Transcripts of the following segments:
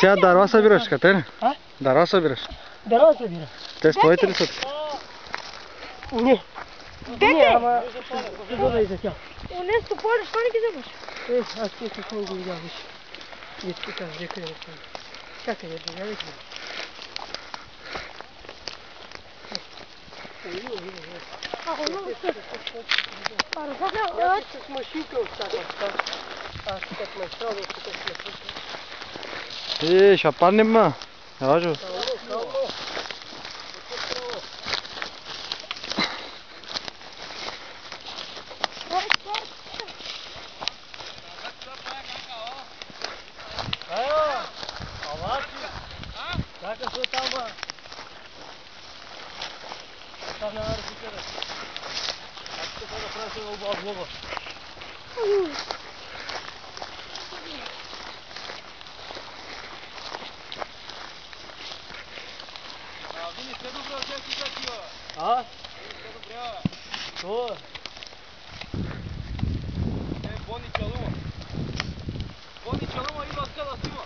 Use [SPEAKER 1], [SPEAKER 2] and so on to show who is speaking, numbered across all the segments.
[SPEAKER 1] Сега дарва събираш, Катерина?
[SPEAKER 2] А?
[SPEAKER 1] Дарва събираш.
[SPEAKER 2] Дарва събира.
[SPEAKER 1] Те своите ли са?
[SPEAKER 2] Не. Не, ама ще бъда и за тях.
[SPEAKER 3] Унес топори, що не ги вземаш?
[SPEAKER 2] Аз ти какво го видях, виж. И ти кажа, дека не съм. Чакай, да я видим. С машинка остава. Аз как ме става, тук с машинка.
[SPEAKER 1] Ще паднем, ма. Не важно.
[SPEAKER 2] А? Что?
[SPEAKER 4] Бони Чалума. Бони Чалума и Васкала Сима.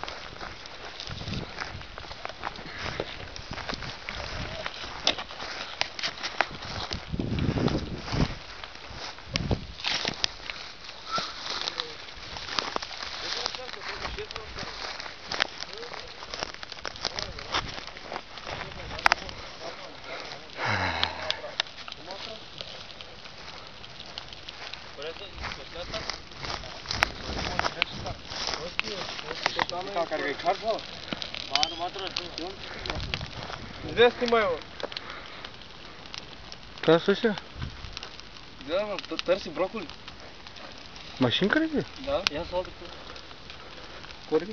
[SPEAKER 4] Где снимай его?
[SPEAKER 1] Това слушай.
[SPEAKER 4] Да, търси броколи.
[SPEAKER 1] Машинка ли ти?
[SPEAKER 4] Да, я сладко. Кори.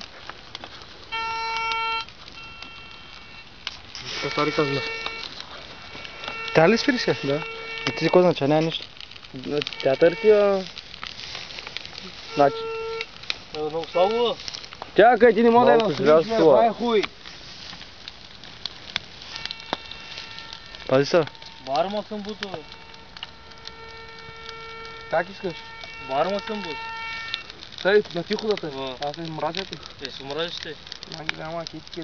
[SPEAKER 4] Стари казна.
[SPEAKER 1] Тя ли свири сега? Да. И ти си кой значи, няма нищо.
[SPEAKER 4] Тя търси, значи. Много слабо. Чакай, ти не мога да я насвиш, това е хуй.
[SPEAKER 1] Пази се.
[SPEAKER 4] Барма съм буто.
[SPEAKER 2] Как искаш?
[SPEAKER 4] Барма съм бут.
[SPEAKER 2] Стай, на тихо да те. Аз не мразя ти.
[SPEAKER 4] Те се мразите.
[SPEAKER 2] Няма китки.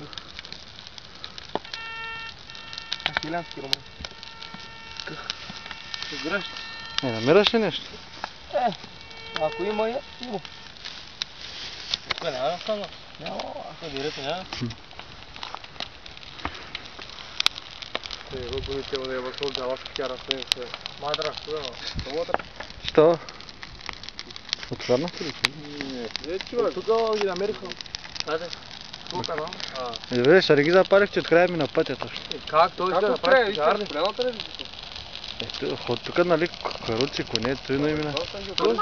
[SPEAKER 2] Хилянски роман.
[SPEAKER 4] Ще греш.
[SPEAKER 1] Не намираш ли нещо?
[SPEAKER 2] Ако има, има.
[SPEAKER 4] Тук няма да стана. Няма. Ако директно няма.
[SPEAKER 2] Въпълните му да я възход за вас тя разстоим се. Мадра, това.
[SPEAKER 1] Що? Отвърнахте ли?
[SPEAKER 2] Не, човек. Тук ги намериха.
[SPEAKER 4] Аде.
[SPEAKER 2] Тук, да?
[SPEAKER 1] Виж, ще ги запалих, че открая ми на пътя точно.
[SPEAKER 2] Как? Той ще направи пожар ли? Плената ли?
[SPEAKER 1] От тук, нали, каруци, коне, трудно им мина.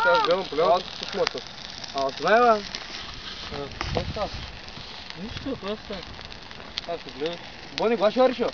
[SPEAKER 2] Аз гледам плената с смъта. А, това е, бе.
[SPEAKER 4] Нищо, просто. Аз се гледам.
[SPEAKER 2] Бони, кога ще решил?